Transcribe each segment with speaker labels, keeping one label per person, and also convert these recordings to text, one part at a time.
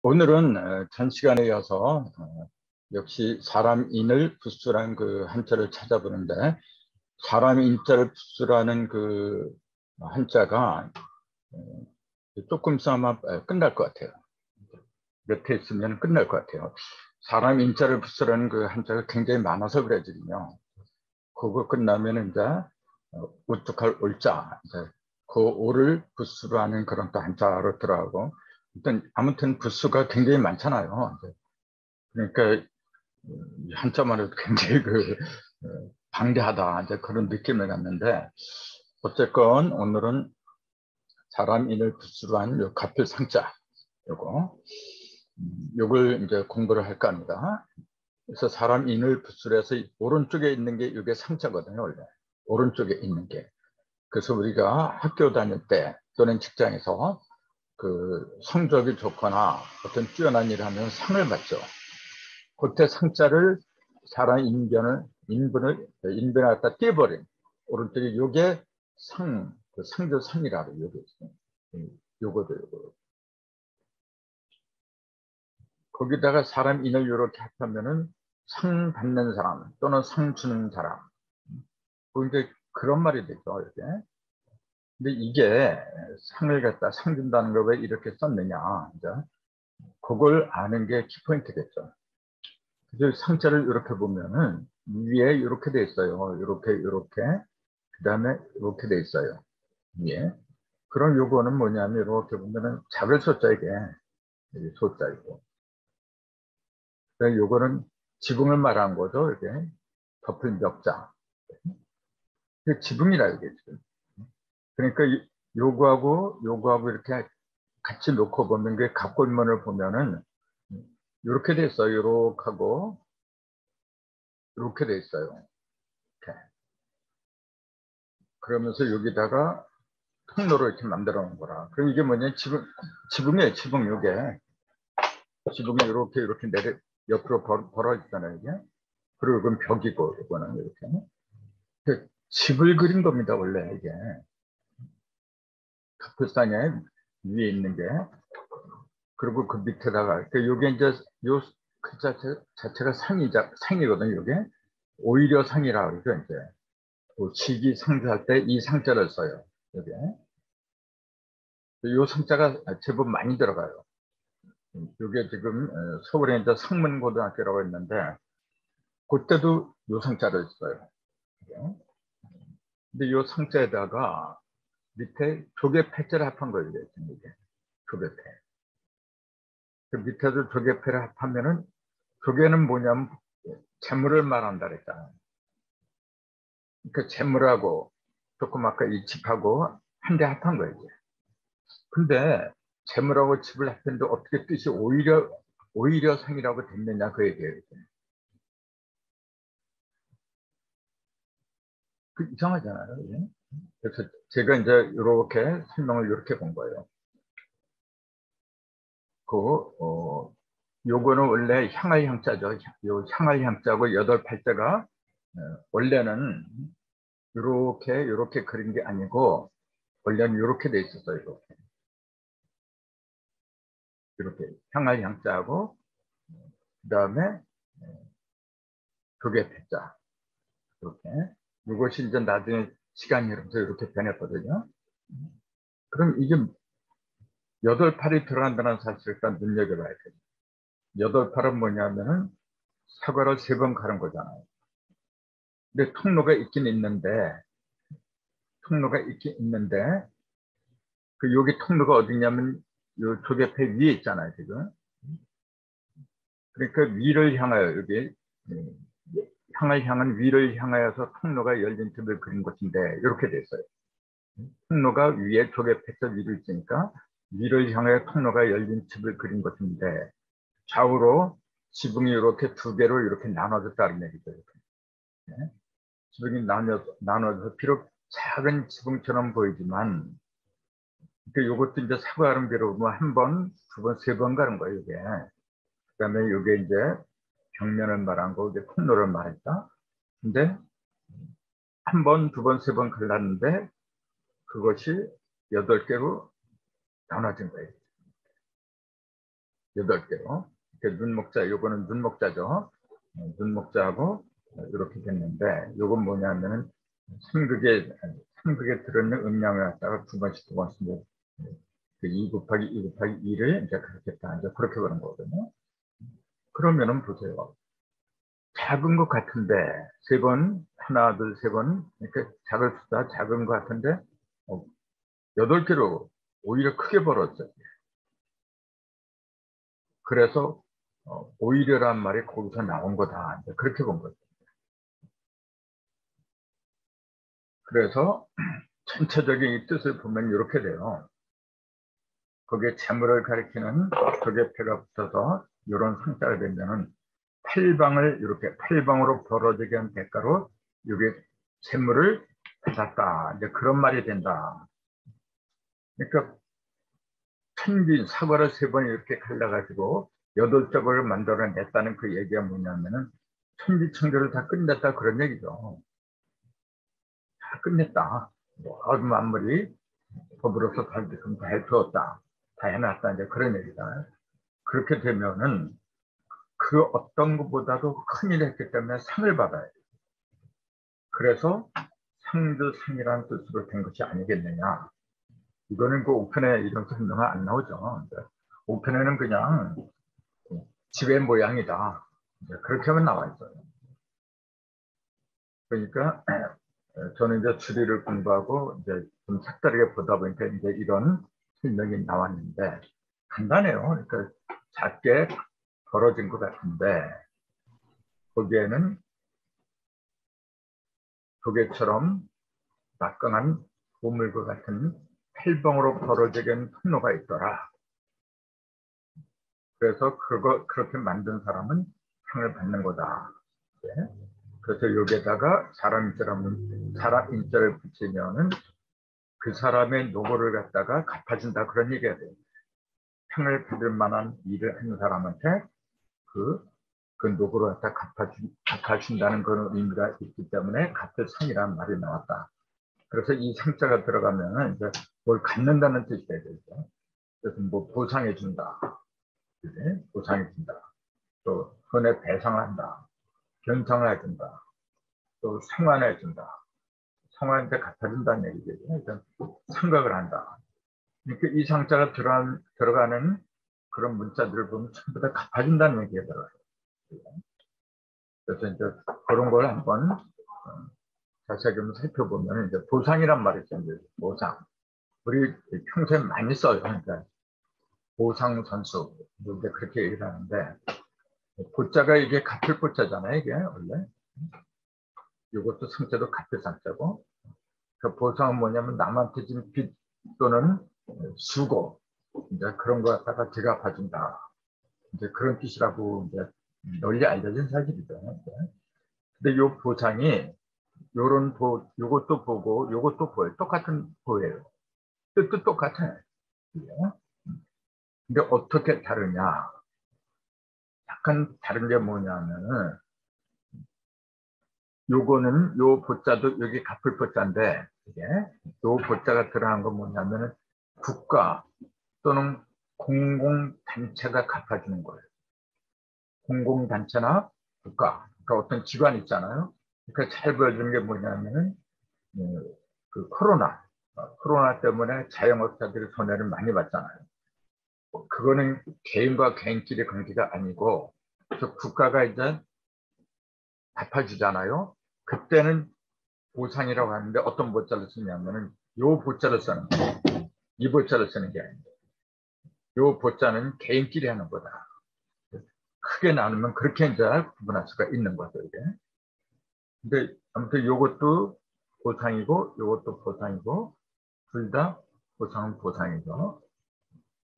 Speaker 1: 오늘은 전 시간에 이어서 역시 사람 인을 부수라는 그 한자를 찾아보는데, 사람 인자를 부수라는 그 한자가 조금 있으면 아마 끝날 것 같아요. 몇 회 있으면 끝날 것 같아요. 사람 인자를 부수라는 그 한자가 굉장히 많아서 그래 지금요. 그거 끝나면 이제 우뚝할 올자, 이제 그 오를 부수라는 그런 또 한자로 들어가고, 일단 아무튼 부수가 굉장히 많잖아요. 그러니까 한자만 해도 굉장히 방대하다, 이제 그런 느낌을 갖는데, 어쨌건 오늘은 사람 인을 부수로 한 요 갑필상자 요걸 이제 공부를 할까 합니다. 그래서 사람 인을 부수로 해서 오른쪽에 있는 게 이게 상자거든요. 원래 오른쪽에 있는 게. 그래서 우리가 학교 다닐 때 또는 직장에서 그 성적이 좋거나 어떤 뛰어난 일을 하면 상을 받죠. 그때 상자를 사람 인분을 갖다 떼버린 오른쪽에 요게 그 상조상이라고 요게 요거도 거기다가 사람 인을 이렇게 합하면은 상 받는 사람 또는 상 주는 사람, 이제 그런 말이 되죠. 이렇게. 근데 이게 상을 갖다 상 준다는 걸 왜 이렇게 썼느냐, 이제 그걸 아는 게 키포인트겠죠. 그래서 상자를 이렇게 보면은 위에 이렇게 돼 있어요. 이렇게 그 다음에 이렇게 돼 있어요. 위에. 그럼 요거는 뭐냐면 이렇게 보면은 작을 소자, 이게 소자이고, 요거는 지붕을 말한 거죠. 이게 덮을 멱자, 이게 지붕이라 이게 지금. 그러니까 요거하고 이렇게 같이 놓고 보면 그 갑골문을 보면은 이렇게 돼 있어요. 요렇게 하고 이렇게 돼 있어요. 이렇게. 그러면서 여기다가 통로로 이렇게 만들어 놓은 거라. 그럼 이게 뭐냐, 지붕이에요. 지붕. 요게 지붕이 이렇게 옆으로 벌어 있잖아요, 이게. 그리고 이건 벽이고, 이거는 이렇게 집을 그린 겁니다, 원래. 이게 갑불상에 위에 있는 게. 그리고 그 밑에다가 요게 이제 요 그 자체가 상이거든요. 요게 오히려 상이라 그러죠. 이제 시기 상주할 때 이 상자를 써요. 요게 요 상자가 제법 많이 들어가요. 요게 지금 서울에 이제 상문고등학교라고 있는데, 그때도 요 상자를 써요. 근데 요 상자에다가 밑에 조개패자를 합한 거예요. 이게 조개패. 그 밑에도 조개패를 합하면은, 조개는 뭐냐면 재물을 말한다 그랬잖아요. 그 재물하고 조금 아까 이 집하고 한 대 합한 거예요. 근데 재물하고 집을 합했는데 어떻게 뜻이 오히려 상이라고 됐느냐, 그 얘기예요. 그 이상하잖아요. 이게. 그래서 제가 이제 이렇게 설명을 이렇게 본 거예요. 요거는 원래 향할 향자죠. 요 향할 향자고 여덟 팔자가 원래는 이렇게 그린 게 아니고, 원래는 이렇게 돼 있었어요. 이렇게 향할 향자하고 그 다음에 조개 패자, 이렇게. 이것이 이제 나중에 시간이 흐르면서 이렇게 변했거든요. 그럼 이게 여덟 팔이 들어간다는 사실을 일단 눈여겨봐야 돼요. 여덟 팔은 뭐냐면은 사과를 세 번 가른 거잖아요. 근데 통로가 있긴 있는데, 그 여기 통로가 어디냐면 요 조개패 위에 있잖아요, 지금. 그러니까 위를 향하여, 여기 향을 향한 위를 향하여서 통로가 열린 틈을 그린 것인데, 이렇게 됐어요. 통로가 위에 조개패자 위로 있으니까 위를 향하여 통로가 열린 틈을 그린 것인데, 좌우로 지붕이 이렇게 두 개로 이렇게 나눠졌다는 얘기죠. 이렇게. 네. 지붕이 나눠져서 비록 작은 지붕처럼 보이지만, 요것도 이제 사과름비로 보면 한 번, 두 번, 세 번 가는 거예요, 이게. 그 다음에 이게 이제 벽면을 말한 거, 이제 통로를 말했다. 근데 한 번, 두 번, 세 번 갈랐는데, 그것이 여덟 개로 나눠진 거예요. 8개로. 눈목자, 요거는 눈목자죠. 눈목자하고 이렇게 됐는데, 요건 뭐냐면은 삼극에 들어있는 음량을 갖다가 두 번씩 이제 그 2 곱하기 2 곱하기 2를 이제 그렇게 다 이제 그렇게 보는 거거든요. 그러면은 보세요. 작은 것 같은데, 3번, 하나, 둘, 3번, 이렇게 작을 수다 작은 것 같은데, 8개로 오히려 크게 벌었어요. 그래서, 오히려란 말이 거기서 나온 거다. 이제 그렇게 본 거죠. 그래서, 전체적인 이 뜻을 보면 이렇게 돼요. 거기에 재물을 가리키는 격의패가 붙어서 이런 상자가 되면은 팔방을 이렇게 팔방으로 벌어지게 한 대가로 이게 재물을 받았다. 이제 그런 말이 된다. 그러니까 천빈 사과를 3번 이렇게 갈라가지고 8짝을 만들어냈다는 그 얘기가 뭐냐면은 천지천결을 다 끝냈다 그런 얘기죠. 다 끝냈다. 모든 만물이 법으로서 다 해주었다. 다 해놨다. 이제 그런 얘기다. 그렇게 되면은 그 어떤 것보다도 큰 일을 했기 때문에 상을 받아야 돼요. 그래서 상주상이라는 뜻으로 된 것이 아니겠느냐. 이거는 그 옥편에 이런 설명은 안 나오죠. 옥편에는 그냥 지의 모양이다. 그렇게만 나와 있어요. 그러니까 저는 이제 주리를 공부하고 이제 좀 색다르게 보다 보니까 이제 이런 설명이 나왔는데 간단해요. 그러니까 작게 벌어진 것 같은데 거기에는 조개처럼 막강한 보물과 같은 팔방으로 벌어지게 통로가 있더라. 그래서 그렇게 만든 사람은 상을 받는 거다. 네. 그래서 여기에다가 사람 인자를 붙이면은 그 사람의 노고를 갖다가 갚아준다 그런 얘기가 돼요. 상을 받을 만한 일을 하는 사람한테 그 노고를 갖다 갚아준다는 그런 의미가 있기 때문에 갚을 상이라는 말이 나왔다. 그래서 이 상자가 들어가면은 이제 뭘 갖는다는 뜻이 되겠죠. 그래서 뭐 보상해준다. 그래? 보상해준다. 또 손해 배상한다. 변상을 해준다. 또 상환해준다. 상환한테 갚아준다는 얘기죠. 그러니까 생각을 한다. 그러니까 이 상자가 들어가는 그런 문자들을 보면 전부 다 갚아준다는 얘기가 들어가요. 그래서 이제 그런 걸 한번 자세하게 살펴보면 이제 보상이란 말이 있죠. 이제 보상. 우리 평소에 많이 써요. 그러니까 보상 선수 이제 그렇게 얘기를 하는데 보자가 이게 갚을 보자잖아요. 이게 원래 이것도 상자도 갚을 상자고 그 보상은 뭐냐면 남한테 진 빚 또는 수고 이제 그런 거 갖다가 대갚아준다. 이제 그런 뜻이라고 이제 널리 알려진 사실이죠. 근데 요 보상이 요것도 보고 요것도 보여요. 똑같은 보여요. 뜻도 똑같아요. 근데 어떻게 다르냐? 약간 다른 게 뭐냐면은 요거는 요 보자도 여기 갚을 보자인데 이게 요 보자가 들어간 건 뭐냐면은 국가 또는 공공단체가 갚아주는 거예요. 공공단체나 국가, 그러니까 어떤 기관 있잖아요. 그러니까 잘 보여주는 게 뭐냐면은 그 코로나 때문에 자영업자들이 손해를 많이 봤잖아요. 그거는 개인과 개인끼리 관계가 아니고 저 국가가 이제 갚아주잖아요. 그때는 보상이라고 하는데 어떤 보자를 쓰냐면은 요 보자를 쓰는 거예요. 이 보자를 쓰는 게 아니에요. 요 보자는 개인끼리 하는 거다. 크게 나누면 그렇게 이제 구분할 수가 있는 거죠, 이게. 근데 아무튼 요것도 보상이고 요것도 보상이고 둘 다 보상은 보상이죠.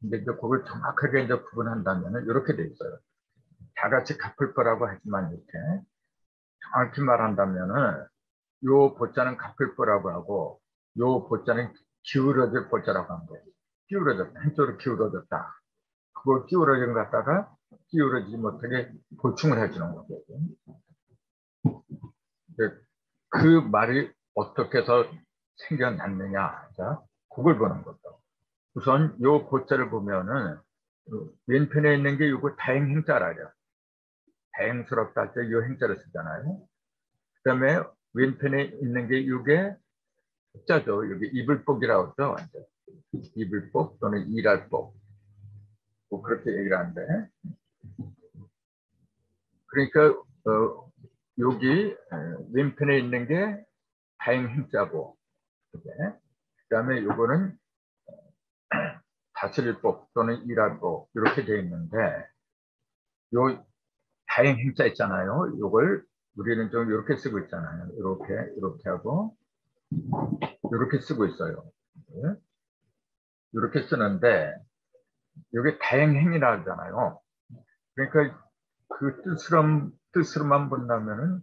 Speaker 1: 근데 이제 그걸 정확하게 이제 구분한다면 이렇게 돼 있어요. 다 같이 갚을 거라고 하지만 이렇게 정확히 말한다면은 요 보자는 갚을 거라고 하고 요 보자는 기울어질 보자라고 한 거예요. 기울어졌다. 한쪽으로 기울어졌다. 그걸 기울어진 것 갖다가 기울어지지 못하게 보충을 해주는 거죠. 그 말이 어떻게 해서 생겨났느냐. 자, 그걸 보는 거죠. 우선 요 보자를 보면은 왼편에 있는 게 요거 다행행자라요. 다행스럽다 할 때 요 행자를 쓰잖아요. 그다음에 왼편에 있는 게 요게 자죠. 여기 이불복이라고 하죠. 이불복 또는 일할복. 뭐 그렇게 얘기를 하는데. 그러니까 여기 왼편에 있는 게 다행행자고. 그다음에 요거는 다스릴복 또는 일할복 이렇게 되어 있는데 요 다행행자 있잖아요. 요걸 우리는 좀 이렇게 쓰고 있잖아요. 이렇게 하고 이렇게 쓰고 있어요. 이렇게 쓰는데 이게 다행행이라 하잖아요. 그러니까 그 뜻으로만 본다면은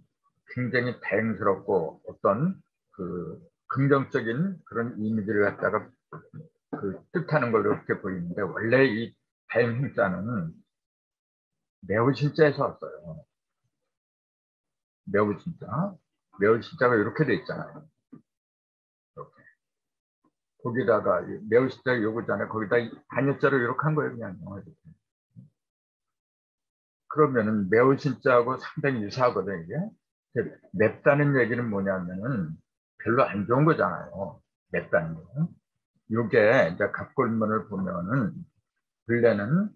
Speaker 1: 굉장히 다행스럽고 어떤 그 긍정적인 그런 이미지를 갖다가 그 뜻하는 걸로 이렇게 보이는데 원래 이 다행행자는 매우 진짜에서 왔어요. 매우 진짜. 매우 진짜가 이렇게 돼 있잖아요. 이렇게. 거기다가 매우 진짜 요거잖아요. 거기다 한자로 이렇게 한 거예요. 그냥 이렇게. 그러면은 매우 진짜하고 상당히 유사하거든요. 이게. 맵다는 얘기는 뭐냐면은 별로 안 좋은 거잖아요. 맵다는 거. 요게 이제 갑골문을 보면은 근래는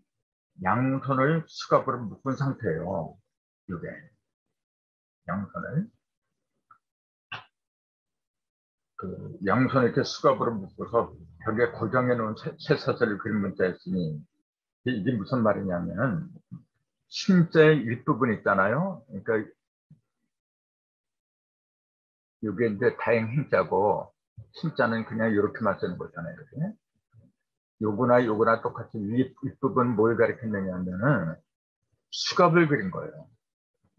Speaker 1: 양손을 수갑으로 묶은 상태예요. 요게 양손을 그 양손을 이렇게 수갑으로 묶어서 벽에 고정해 놓은 쇠사슬을 그린 문자였으니 이게 무슨 말이냐면은 심자의 일부분 있잖아요. 그러니까 이게 이제 다행행자고 심자는 그냥 이렇게만 쓰는 거잖아요. 이렇게. 요거나 똑같이 윗부분 뭘 가리켰느냐 하면은 수갑을 그린 거예요.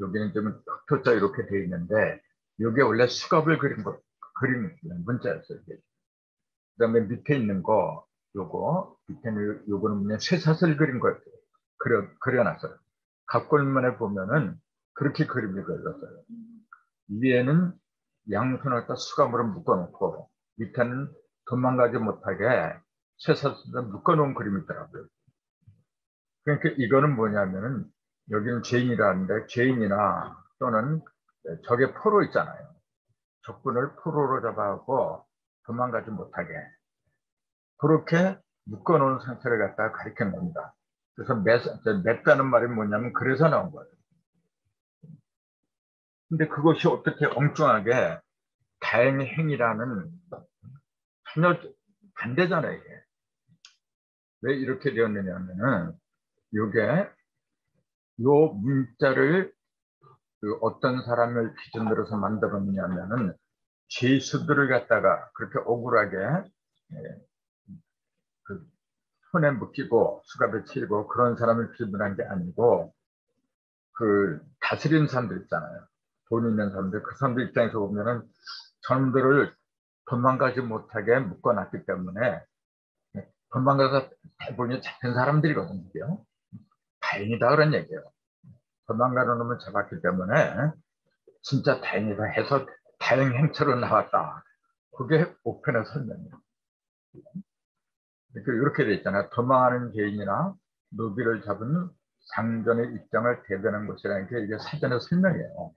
Speaker 1: 여기는 좀 흑토자 이렇게 돼 있는데 이게 원래 수갑을 그린 문자였어요. 그다음에 밑에 있는 거 밑에는 요거는 그냥 쇠사슬 그린 거 그려놨어요. 갑골문에 보면은 그렇게 그림이 그려졌어요. 위에는 양손을 다 수감으로 묶어놓고 밑에는 도망가지 못하게 쇠사슬로 묶어놓은 그림이 있더라고요. 그러니까 이거는 뭐냐면은 여기는 죄인이라는데 죄인이나 또는 적의 포로 있잖아요. 적군을 포로로 잡아갖고 도망가지 못하게 그렇게 묶어놓은 상태를 갖다가 가리키는 겁니다. 그래서 맵다는 말이 뭐냐면 그래서 나온 거예요. 근데 그것이 어떻게 엉뚱하게 다행행이라는 전혀 반대잖아요. 이게. 왜 이렇게 되었느냐 하면은 이게 요 문자를 그 어떤 사람을 기준으로서 만들었느냐면은 죄수들을 갖다가 그렇게 억울하게 그 손에 묶이고 수갑에 치고 그런 사람을 기준한 게 아니고 그 다스리는 사람들 있잖아요. 돈 있는 사람들 그 사람들 입장에서 보면은 저놈들을 도망가지 못하게 묶어놨기 때문에 도망가서 대부분이 잡힌 사람들이거든요. 다행이다 그런 얘기예요. 도망가는 놈을 잡았기 때문에 진짜 다행이다 해서 다행 행처로 나왔다. 그게 옥편의 설명이에요. 그러니까 이렇게 돼 있잖아요. 도망하는 죄인이나 노비를 잡은 상전의 입장을 대변한 것이라는 게 이게 사전의 설명이에요.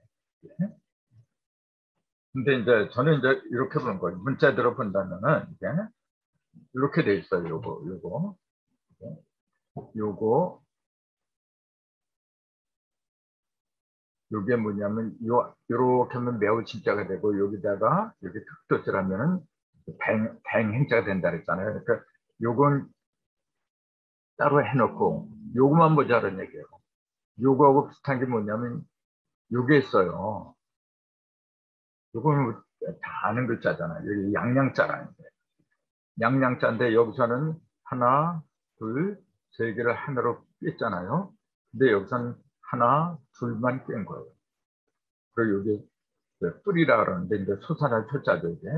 Speaker 1: 근데 이제 저는 이제 이렇게 보는 거예요. 문자대로 본다면은 이게 이렇게 돼 있어요. 요게 뭐냐면 요렇게 하면 매우 진짜가 되고 여기다가 여기 특도를 하면은 다행행자가 된다 그랬잖아요. 그러니까 요건 따로 해놓고 요거만 보자는 얘기예요. 요거하고 비슷한 게 뭐냐면 요게 있어요. 요거는 다 아는 글자잖아요. 여기 양양자라는 게. 양양자인데 여기서는 하나, 둘, 세 개를 하나로 뺐잖아요. 근데 여기서는 하나, 둘만 뺀 거예요. 그리고 여기 뿌리라 그러는데 이제 소사나 초자죠. 이게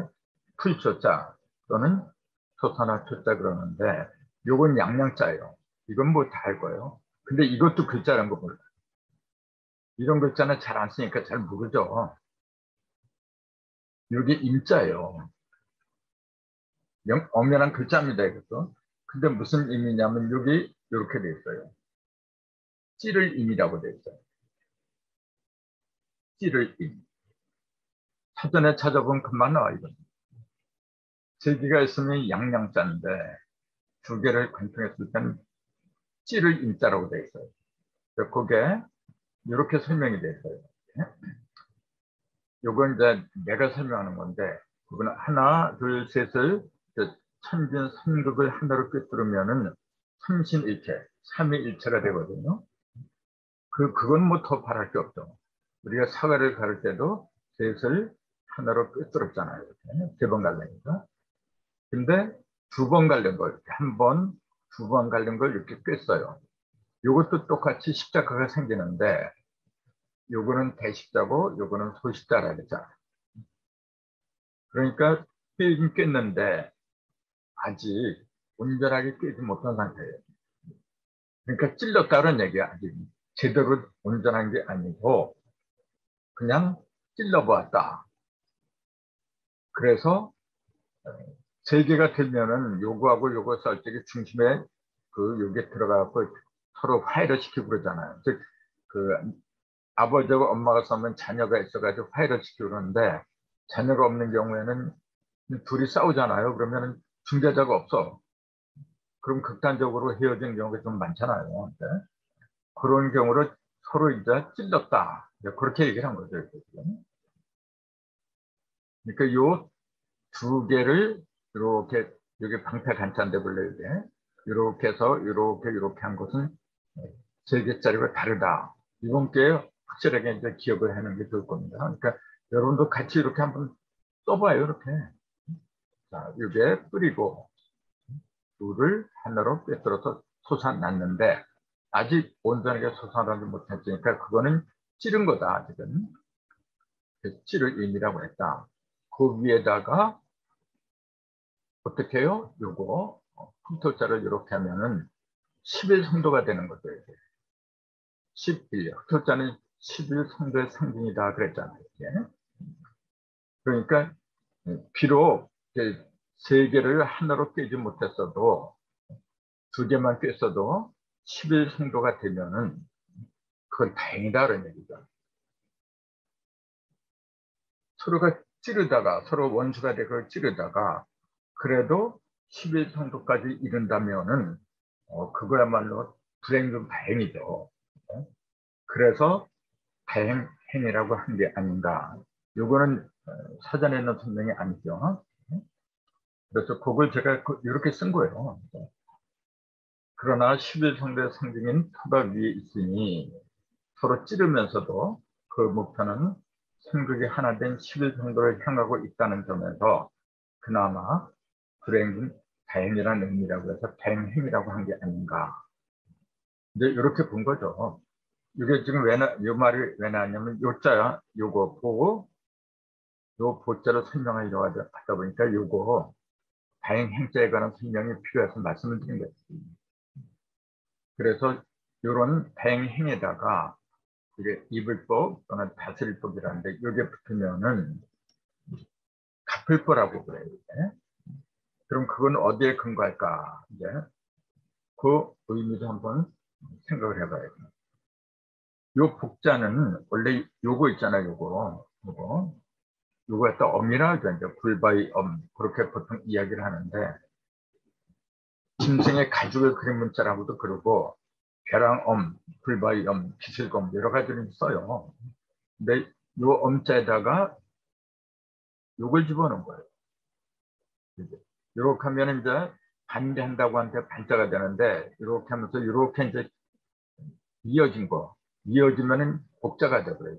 Speaker 1: 풀초자 또는 소사나 초자 그러는데 요건 양양자예요. 이건 뭐 다 할 거예요. 근데 이것도 글자라는 거 몰라요. 이런 글자는 잘 안 쓰니까 잘 모르죠. 여기 임자예요. 엄연한 글자입니다. 이것도. 근데 무슨 의미냐면 여기 이렇게 돼 있어요. 찌를 인이라고 돼 있어요. 찌를 인. 사전에 찾아보면 금방 나와 이거. 세 개가 있으면 양양자인데 두 개를 관통했을 때는 찌를 인자라고 돼 있어요. 그게 이렇게 설명이 돼 있어요. 요건 이제 내가 설명하는 건데 그거는 하나, 둘, 셋을 천진 삼극을 하나로 꿰뚫으면은 삼신일체, 삼위일체가 되거든요. 그건 뭐 더 바랄 게 없죠. 우리가 사과를 가를 때도 셋을 하나로 꿰뚫었잖아요. 세 번 갈래니까. 근데 두 번 갈린 걸, 한 번, 두 번 갈린 걸 이렇게 꿰어요. 이것도 똑같이 십자가가 생기는데 요거는 대십자고 요거는 소십자라 그랬잖아요. 그러니까 꿰긴 꿰는데 아직 온전하게 꿰지 못한 상태예요. 그러니까 찔렀다는 얘기야. 아직 제대로 온전한 게 아니고 그냥 찔러보았다. 그래서 세 개가 되면은 요거하고 요거 쌀 때 중심에 요게 들어가고 서로 화해를 시키고 그러잖아요. 즉, 아버지하고 엄마가 싸우면 자녀가 있어가지고 화해를 시키고 그러는데 자녀가 없는 경우에는 둘이 싸우잖아요. 그러면은 중재자가 없어. 그럼 극단적으로 헤어지는 경우가 좀 많잖아요. 네? 그런 경우로 서로 이제 찔렀다. 그렇게 얘기를 한 거죠. 그러니까 요 두 개를 이렇게 여기 방패 간단데 원래 이렇게 해서 이렇게 한 것은 세 개짜리가 다르다. 이번 기회에 확실하게 이제 기억을 하는 게 좋을 겁니다. 그러니까 여러분도 같이 이렇게 한번 써봐요. 이렇게. 자, 이게 뿌리고 둘을 하나로 꿰뚫어서 솟아났는데 아직 온전하게 솟아나지 못했으니까 그거는 찌른 거다. 아직은. 찌를 의미라고 했다. 그 위에다가 어떻게 해요? 요거 흑토자를 이렇게 하면은 11성도가 되는 거죠. 이게. 11. 흑토자는 11성도의 상징이다 그랬잖아요. 이게. 그러니까 비록 세 개를 하나로 꿰지 못했어도 두 개만 꿰어도 11성도가 되면은 그건 다행이다 그런 얘기죠. 서로가 찌르다가 서로 원수가 되고 찌르다가 그래도 11성도까지 이른다면은 그거야말로 불행 중 다행이죠. 그래서 다행행이라고 한 게 아닌가. 요거는 사전에 있는 설명이 아니죠. 그래서 그걸 제가 이렇게 쓴 거예요. 그러나 11성도의 상징인 터가 위에 있으니 서로 찌르면서도 그 목표는 성극이 하나 된 11성도를 향하고 있다는 점에서 그나마 불행, 다행이라는 의미라고 해서 다행행이라고 한 게 아닌가. 이제 이렇게 본 거죠. 이게 지금 요 말이 왜 나왔냐면 요자야, 요거 보고 요 보자로 설명하려고 하다 보니까 요거 다행행자에 관한 설명이 필요해서 말씀을 드린 거예요. 그래서 요런 다행행에다가 이게 이불법 또는 다스릴법이라는데 이게 붙으면은 갚을거라고 그래요. 이제. 그럼 그건 어디에 근거할까? 이제 그 의미도 한번 생각을 해봐야 돼요. 요 복자는 원래 요거 있잖아요. 요거 갖다 엄이라 하죠. 이제 불바이 엄 그렇게 보통 이야기를 하는데 짐승의 가죽을 그린 문자라고도 그러고 벼랑 엄, 불바이 엄, 기슬검 여러 가지를 써요. 근데 요 엄자에다가 요걸 집어넣은 거예요. 이렇게 하면 이제 반대한다고 하는데 반자가 되는데 이렇게 하면서 이렇게 이제 이어지면은 복자가 되고요.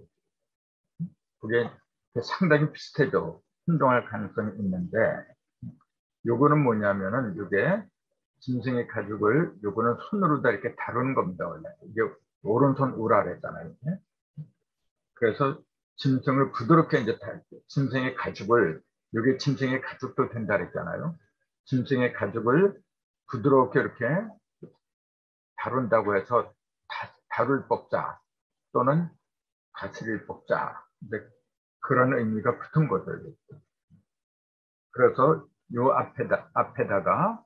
Speaker 1: 그게 상당히 비슷해져 혼동할 가능성이 있는데 요거는 뭐냐면은 이게 짐승의 가죽을 요거는 손으로 다 이렇게 다루는 겁니다. 원래 이게 오른손 우라 그랬잖아요. 그래서 짐승을 부드럽게 이제 짐승의 가죽을 요게 짐승의 가죽도 된다 그랬잖아요. 짐승의 가죽을 부드럽게 이렇게 다룬다고 해서 다룰 법자 또는 다스릴 법자 그런 의미가 붙은 거죠. 그래서 요 앞에다가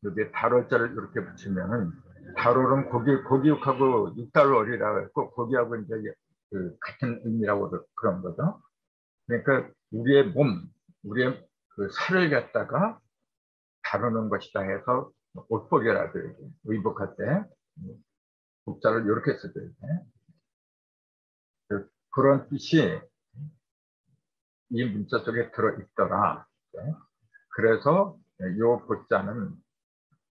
Speaker 1: 여기 다룰자를 이렇게 붙이면은 다로는 고기육하고 육달월이라고 했고 고기하고 이제 그 같은 의미라고 그런 거죠. 그러니까 우리의 몸, 우리의 그 살을 갖다가 다루는 것이다 해서 옷복이라도 의복할 때 복자를 이렇게 쓰죠. 그런 뜻이 이 문자 속에 들어있더라. 그래서 이 복자는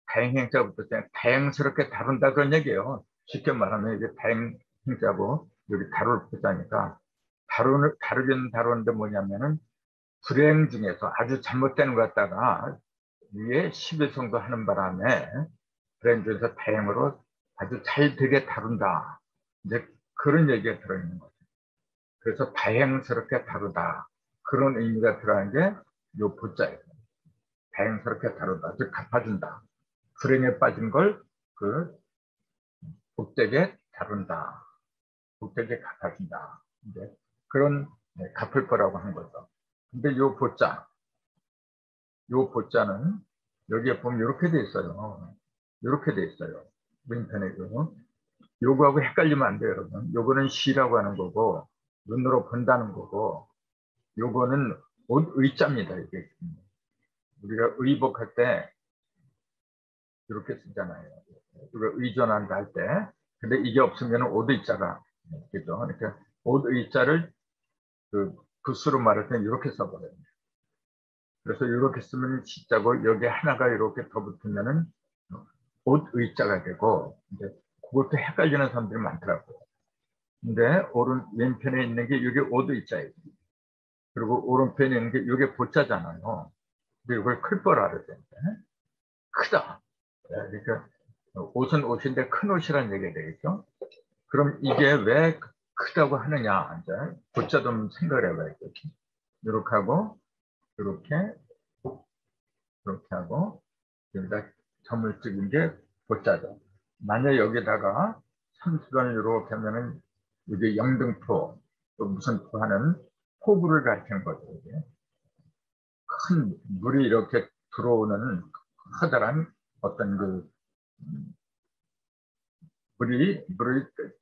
Speaker 1: 다행행자부터 다행스럽게 다룬다 그런 얘기예요. 쉽게 말하면 이게 다행행자고 여기 다룰 복자니까 다루긴 다루는데 뭐냐면은 불행 중에서 아주 잘못된 것 같다가 위에 11성도 하는 바람에 불행 중에서 다행으로 아주 잘 되게 다룬다. 이제 그런 얘기가 들어있는 거죠. 그래서 다행스럽게 다루다. 그런 의미가 들어간 게 요 보자예요. 다행스럽게 다루다. 즉 갚아준다. 불행에 빠진 걸 그 복되게 다룬다. 복되게 갚아준다. 이제 그런 갚을 거라고 한 거죠. 근데 요 보자는 여기에 보면 이렇게 돼 있어요. 이렇게 돼 있어요. 왼편에 요거하고 헷갈리면 안 돼요, 여러분. 요거는 시라고 하는 거고 눈으로 본다는 거고 요거는 옷 의자입니다. 이게 우리가 의복할 때 이렇게 쓰잖아요. 우리가 의존한다 할 때. 근데 이게 없으면 옷 의자가 그죠? 그러니까 옷 의자를 그 붓으로 말할 때 이렇게 써버려요. 그래서 이렇게 쓰면 시자고 여기 하나가 이렇게 더 붙으면은 옷 의자가 되고 이제 그것도 헷갈리는 사람들이 많더라고요. 근데 왼편에 있는 게 이게 옷 의자예요. 그리고 오른편에 있는 게 이게 보자잖아요. 근데 이걸 클보라 그러는데 크다. 그러니까 옷은 옷인데 큰 옷이라는 얘기가 되겠죠. 그럼 이게 왜 크다고 하느냐? 이제 보자 좀 생각을 해봐야죠. 이렇게 하고 이렇게 하고 여기다 점을 찍은 게 보자죠. 만약 여기다가 삼수변을 이렇게 하면은 이게 영등포 또 무슨 포 하는 포구를 가리키는 거죠. 이게. 큰 물이 이렇게 들어오는 커다란 어떤 그 물이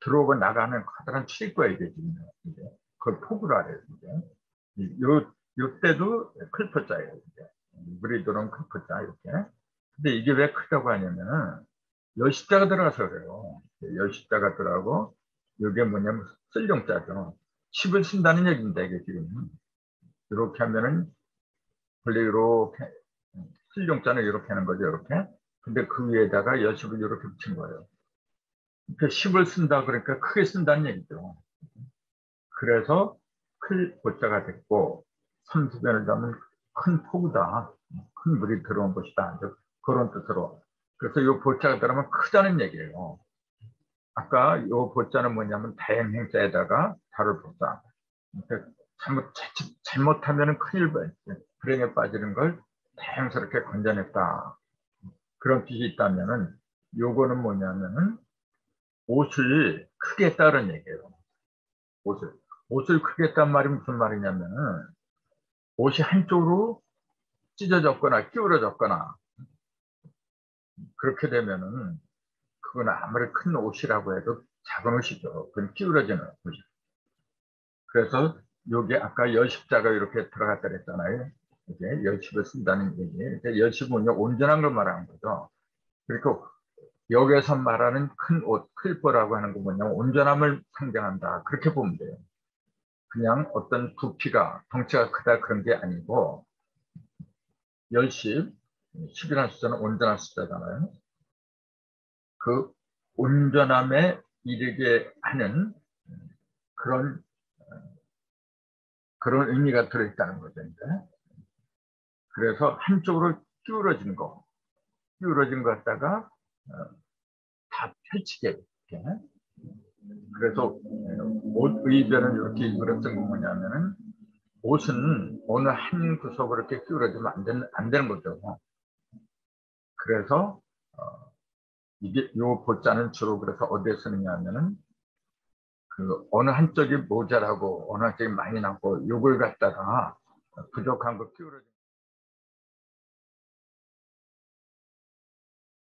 Speaker 1: 들어오고 나가는 커다란 출입구야 이게 지금 이게 그걸 포구라 그래요. 이게 요때도 클포자예요. 이게. 물이 들어오는 클포자 이렇게. 근데 이게 왜 크다고 하냐면은 열십자가 들어가서 그래요. 열십자가 들어가고 이게 뭐냐면 쓸용자죠. 칩을 쓴다는 얘기입니다. 이게 지금 이렇게 하면은 원래 이렇게 쓸용자는 이렇게 하는 거죠. 이렇게. 근데 그 위에다가 열십을 이렇게 붙인 거예요. 그러니까 10을 쓴다 그러니까 크게 쓴다는 얘기죠. 그래서 클 보자가 됐고 삼수변을 잡으면 큰 폭이다. 큰 물이 들어온 것이다. 그런 뜻으로. 그래서 이 보자가 들어가면 크다는 얘기예요. 아까 이 보자는 뭐냐면 다행행자에다가 달을 보자. 그러니까 잘못하면 큰일 불행에 빠지는 걸 다행스럽게 건져냈다. 그런 뜻이 있다면은 요거는 뭐냐면은 옷을 크게 했다는 얘기예요. 옷을 크게 했단 말이 무슨 말이냐면은 옷이 한쪽으로 찢어졌거나 기울어졌거나 그렇게 되면은 그건 아무리 큰 옷이라고 해도 작은 옷이죠. 그건 기울어지는 옷이죠. 그래서 여기 아까 열십자가 이렇게 들어갔다 그랬잖아요. 이게 열십을 쓴다는 얘기. 열십은 온전한 걸 말하는 거죠. 그리고 여기에서 말하는 큰 옷, 클보라고 하는 건 뭐냐면 온전함을 상징한다. 그렇게 보면 돼요. 그냥 어떤 부피가, 덩치가 크다 그런 게 아니고 열십, 10이라는 숫자는 온전한 숫자잖아요. 그 온전함에 이르게 하는 그런 의미가 들어있다는 거죠. 이제. 그래서 한쪽으로 기울어진 거 갖다가 다 펼치게 이렇게. 그래서 옷 의변은 이렇게 일그렸던 건 뭐냐면은 옷은 어느 한 구석으로 이렇게 기울어지면 안 되는 거죠. 그래서 이게 요 보자는 주로 그래서 어디에 쓰느냐 하면은 그 어느 한쪽이 모자라고 어느 한쪽이 많이 남고 요걸 갖다가 부족한 거 키우려